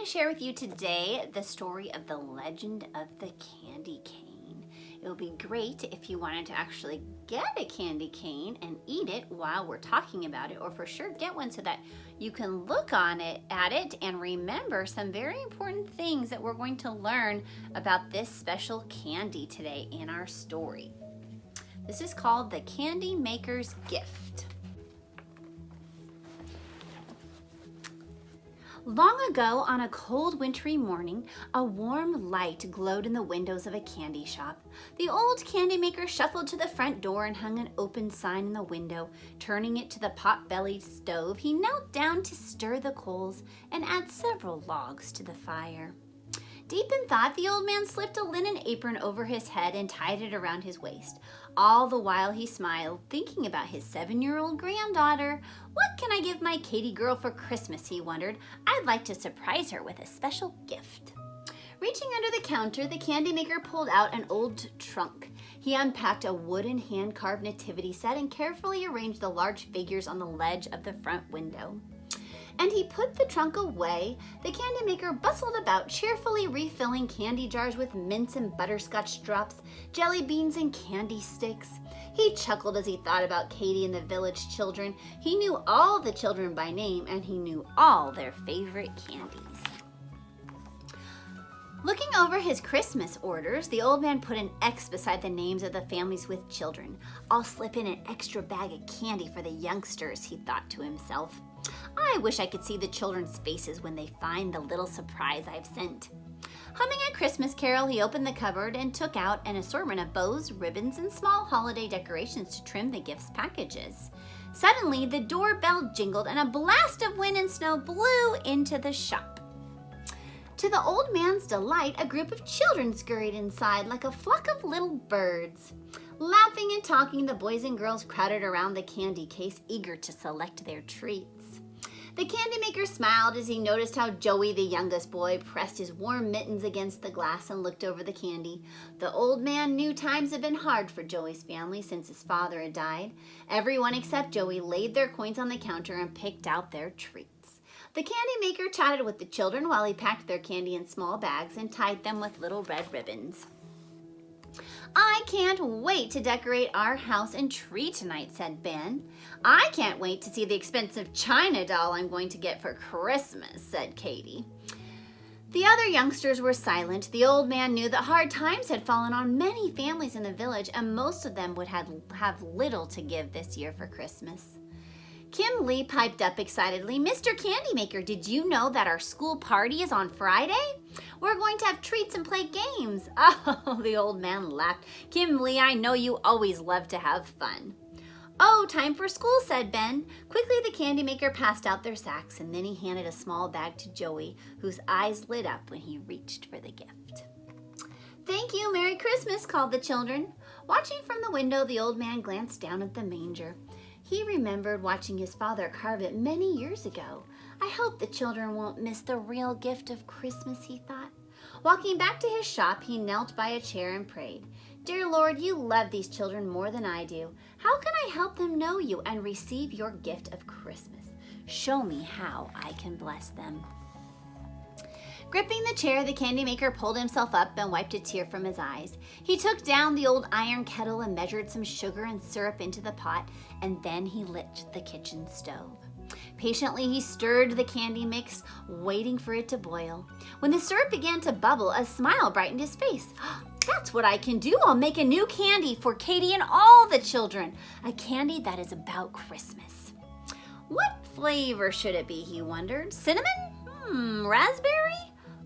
to share with you today the story of the legend of the candy cane. It would be great if you wanted to actually get a candy cane and eat it while we're talking about it, or for sure get one so that you can look at it and remember some very important things that we're going to learn about this special candy today in our story. This is called the Candy Maker's Gift. Long ago, on a cold wintry morning, a warm light glowed in the windows of a candy shop. The old candy maker shuffled to the front door and hung an open sign in the window. Turning it to the pot-bellied stove, he knelt down to stir the coals and add several logs to the fire. Deep in thought, the old man slipped a linen apron over his head and tied it around his waist. All the while he smiled, thinking about his 7-year-old granddaughter. What can I give my Katie girl for Christmas, he wondered. I'd like to surprise her with a special gift. Reaching under the counter, the candy maker pulled out an old trunk. He unpacked a wooden hand-carved nativity set and carefully arranged the large figures on the ledge of the front window. And he put the trunk away. The candy maker bustled about, cheerfully refilling candy jars with mints and butterscotch drops, jelly beans and candy sticks. He chuckled as he thought about Katie and the village children. He knew all the children by name, and he knew all their favorite candies. Looking over his Christmas orders, the old man put an X beside the names of the families with children. I'll slip in an extra bag of candy for the youngsters, he thought to himself. I wish I could see the children's faces when they find the little surprise I've sent. Humming a Christmas carol, he opened the cupboard and took out an assortment of bows, ribbons, and small holiday decorations to trim the gifts' packages. Suddenly, the doorbell jingled and a blast of wind and snow blew into the shop. To the old man's delight, a group of children scurried inside like a flock of little birds. Laughing and talking, the boys and girls crowded around the candy case, eager to select their treats. The candy maker smiled as he noticed how Joey, the youngest boy, pressed his warm mittens against the glass and looked over the candy. The old man knew times had been hard for Joey's family since his father had died. Everyone except Joey laid their coins on the counter and picked out their treats. The candy maker chatted with the children while he packed their candy in small bags and tied them with little red ribbons. I can't wait to decorate our house and tree tonight, said Ben. I can't wait to see the expensive China doll I'm going to get for Christmas, said Katie. The other youngsters were silent. The old man knew that hard times had fallen on many families in the village, and most of them would have little to give this year for Christmas. Kim Lee piped up excitedly, Mr. Candy Maker, did you know that our school party is on Friday? We're going to have treats and play games. Oh, the old man laughed. Kim Lee, I know you always love to have fun. Oh, time for school, said Ben. Quickly, the candy maker passed out their sacks, and then he handed a small bag to Joey, whose eyes lit up when he reached for the gift. Thank you, Merry Christmas, called the children. Watching from the window, the old man glanced down at the manger. He remembered watching his father carve it many years ago. I hope the children won't miss the real gift of Christmas, he thought. Walking back to his shop, he knelt by a chair and prayed. Dear Lord, you love these children more than I do. How can I help them know you and receive your gift of Christmas? Show me how I can bless them. Gripping the chair, the candy maker pulled himself up and wiped a tear from his eyes. He took down the old iron kettle and measured some sugar and syrup into the pot, and then he lit the kitchen stove. Patiently, he stirred the candy mix, waiting for it to boil. When the syrup began to bubble, a smile brightened his face. That's what I can do. I'll make a new candy for Katie and all the children. A candy that is about Christmas. What flavor should it be, he wondered. Cinnamon? Raspberry?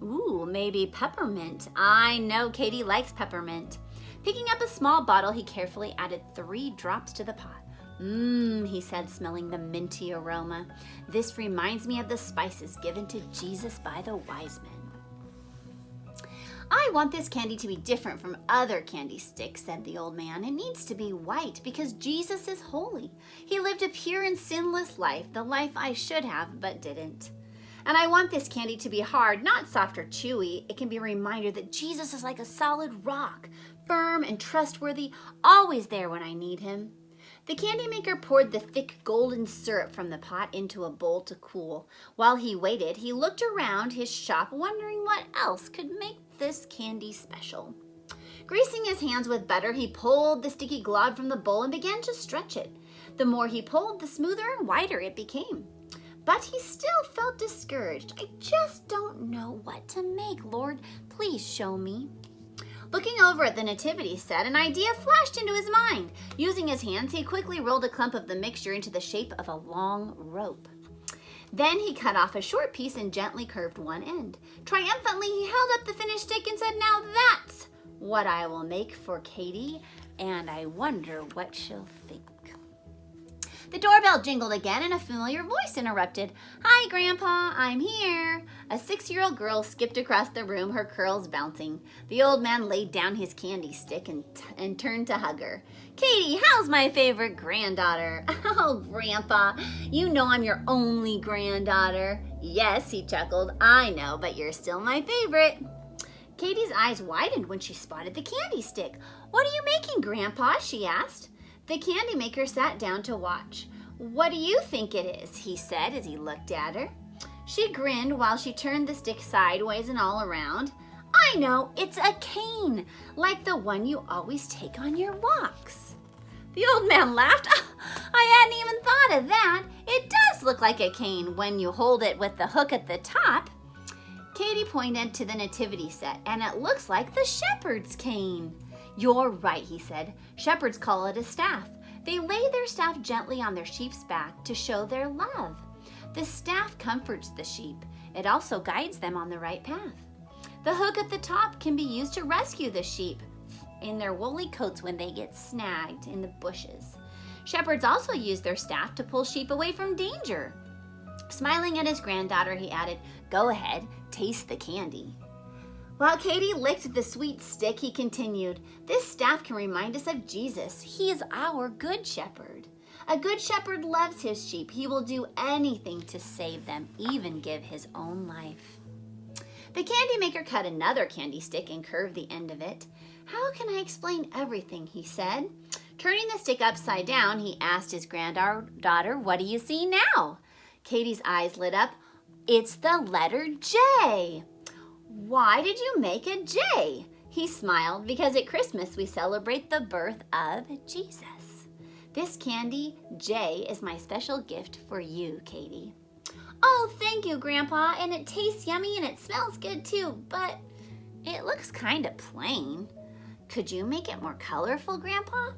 Ooh, maybe peppermint. I know Katie likes peppermint. Picking up a small bottle, he carefully added 3 drops to the pot. He said, smelling the minty aroma. This reminds me of the spices given to Jesus by the wise men. I want this candy to be different from other candy sticks, said the old man. It needs to be white because Jesus is holy. He lived a pure and sinless life, the life I should have but didn't. And I want this candy to be hard, not soft or chewy. It can be a reminder that Jesus is like a solid rock, firm and trustworthy, always there when I need him. The candy maker poured the thick golden syrup from the pot into a bowl to cool. While he waited, he looked around his shop, wondering what else could make this candy special. Greasing his hands with butter, he pulled the sticky glob from the bowl and began to stretch it. The more he pulled, the smoother and whiter it became. But he still felt discouraged. I just don't know what to make, Lord. Please show me. Looking over at the nativity set, an idea flashed into his mind. Using his hands, he quickly rolled a clump of the mixture into the shape of a long rope. Then he cut off a short piece and gently curved one end. Triumphantly, he held up the finished stick and said, "Now that's what I will make for Katie, and I wonder what she'll think." The doorbell jingled again and a familiar voice interrupted. "Hi, Grandpa, I'm here." A 6-year-old girl skipped across the room, her curls bouncing. The old man laid down his candy stick and turned to hug her. "Katie, how's my favorite granddaughter?" "Oh, Grandpa, you know I'm your only granddaughter." "Yes," he chuckled, "I know, but you're still my favorite." Katie's eyes widened when she spotted the candy stick. "What are you making, Grandpa?" she asked. The candy maker sat down to watch. "What do you think it is?" he said as he looked at her. She grinned while she turned the stick sideways and all around. "I know, it's a cane, like the one you always take on your walks." The old man laughed. "I hadn't even thought of that. It does look like a cane when you hold it with the hook at the top." Katie pointed to the nativity set, "And it looks like the shepherd's cane." "You're right," he said. "Shepherds call it a staff. They lay their staff gently on their sheep's back to show their love. The staff comforts the sheep. It also guides them on the right path. The hook at the top can be used to rescue the sheep in their woolly coats when they get snagged in the bushes. Shepherds also use their staff to pull sheep away from danger." Smiling at his granddaughter, he added, "Go ahead, taste the candy." While Katie licked the sweet stick, he continued, "This staff can remind us of Jesus. He is our good shepherd. A good shepherd loves his sheep. He will do anything to save them, even give his own life." The candy maker cut another candy stick and curved the end of it. "How can I explain everything?" he said. Turning the stick upside down, he asked his granddaughter, "What do you see now?" Katie's eyes lit up. "It's the letter J." "Why did you make a J?" He smiled. "Because at Christmas we celebrate the birth of Jesus. This candy, J, is my special gift for you, Katie." "Oh, thank you, Grandpa, and it tastes yummy and it smells good too, but it looks kind of plain. Could you make it more colorful, Grandpa?"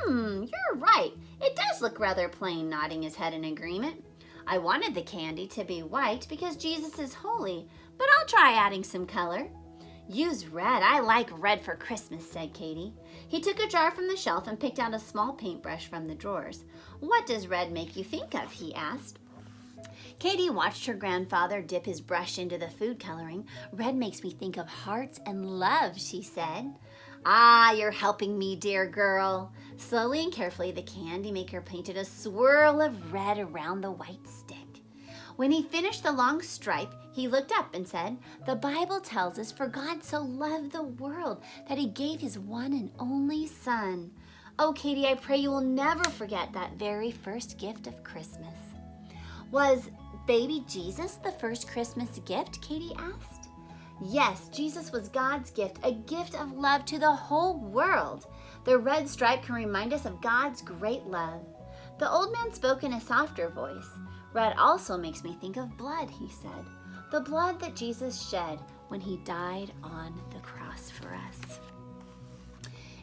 You're right. It does look rather plain," nodding his head in agreement. "I wanted the candy to be white because Jesus is holy, but I'll try adding some color." "Use red. I like red for Christmas," said Katie. He took a jar from the shelf and picked out a small paintbrush from the drawers. "What does red make you think of?" he asked. Katie watched her grandfather dip his brush into the food coloring. "Red makes me think of hearts and love," she said. "Ah, you're helping me, dear girl." Slowly and carefully, the candy maker painted a swirl of red around the white stick. When he finished the long stripe, he looked up and said, "The Bible tells us, for God so loved the world that he gave his one and only Son." Oh, Katie, I pray you will never forget that very first gift of Christmas. "Was baby Jesus the first Christmas gift?" Katie asked. "Yes, Jesus was God's gift, a gift of love to the whole world. The red stripe can remind us of God's great love." The old man spoke in a softer voice. "Red also makes me think of blood," he said. "The blood that Jesus shed when he died on the cross for us."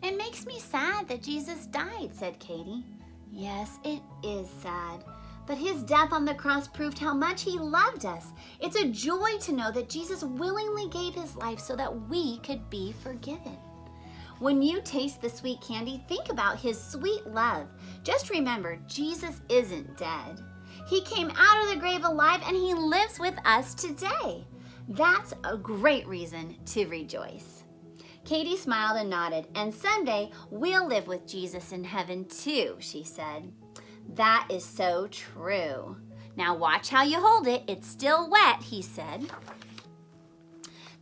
"It makes me sad that Jesus died," said Katie. "Yes, it is sad. But his death on the cross proved how much he loved us. It's a joy to know that Jesus willingly gave his life so that we could be forgiven." When you taste the sweet candy, think about his sweet love. Just remember, Jesus isn't dead. He came out of the grave alive and he lives with us today. That's a great reason to rejoice. Katie smiled and nodded. "And someday we'll live with Jesus in heaven too," she said. "That is so true. Now watch how you hold it. It's still wet," he said.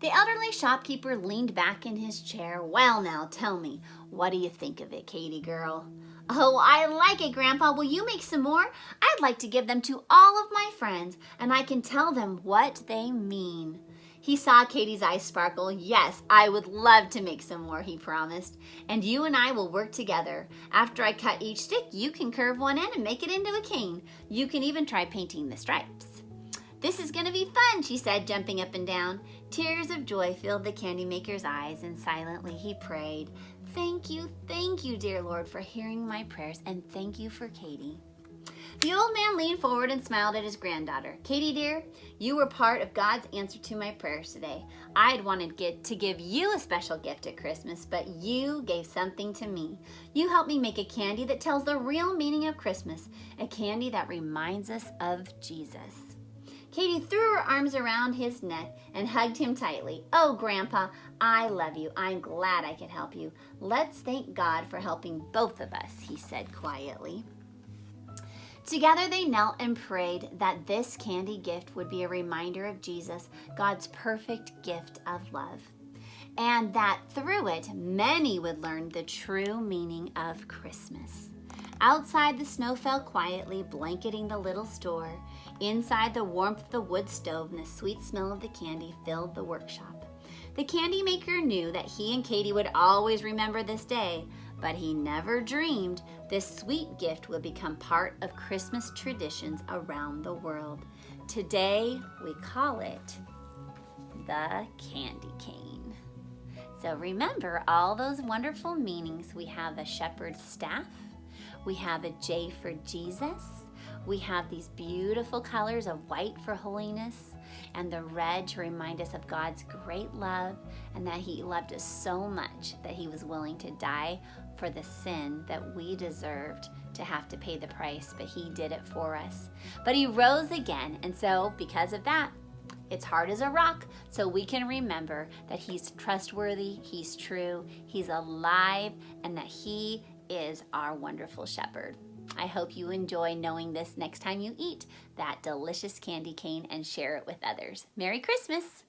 The elderly shopkeeper leaned back in his chair. "Well, now, tell me, what do you think of it, Katie girl?" Oh, I like it, Grandpa. Will you make some more? I'd like to give them to all of my friends, and I can tell them what they mean. He saw Katie's eyes sparkle. Yes, I would love to make some more, he promised. And you and I will work together. After I cut each stick, you can curve one end and make it into a cane. You can even try painting the stripes. This is going to be fun, she said, jumping up and down. Tears of joy filled the candy maker's eyes, and silently he prayed, thank you, dear Lord, for hearing my prayers, and thank you for Katie. The old man leaned forward and smiled at his granddaughter. Katie, dear, you were part of God's answer to my prayers today. I'd wanted to give you a special gift at Christmas, but you gave something to me. You helped me make a candy that tells the real meaning of Christmas, a candy that reminds us of Jesus. Katie threw her arms around his neck and hugged him tightly. Oh, Grandpa, I love you. I'm glad I could help you. Let's thank God for helping both of us, he said quietly. Together they knelt and prayed that this candy gift would be a reminder of Jesus, God's perfect gift of love, and that through it, many would learn the true meaning of Christmas. Outside, the snow fell quietly, blanketing the little store. Inside, the warmth of the wood stove and the sweet smell of the candy filled the workshop. The candy maker knew that he and Katie would always remember this day, but he never dreamed this sweet gift would become part of Christmas traditions around the world. Today, we call it the candy cane. So remember all those wonderful meanings. We have a shepherd's staff. We have a J for Jesus. We have these beautiful colors of white for holiness and the red to remind us of God's great love and that he loved us so much that he was willing to die for the sin that we deserved to have to pay the price, but he did it for us. But he rose again, and so because of that, it's hard as a rock, so we can remember that he's trustworthy, he's true, he's alive, and that he is our wonderful shepherd. I hope you enjoy knowing this next time you eat that delicious candy cane and share it with others. Merry Christmas!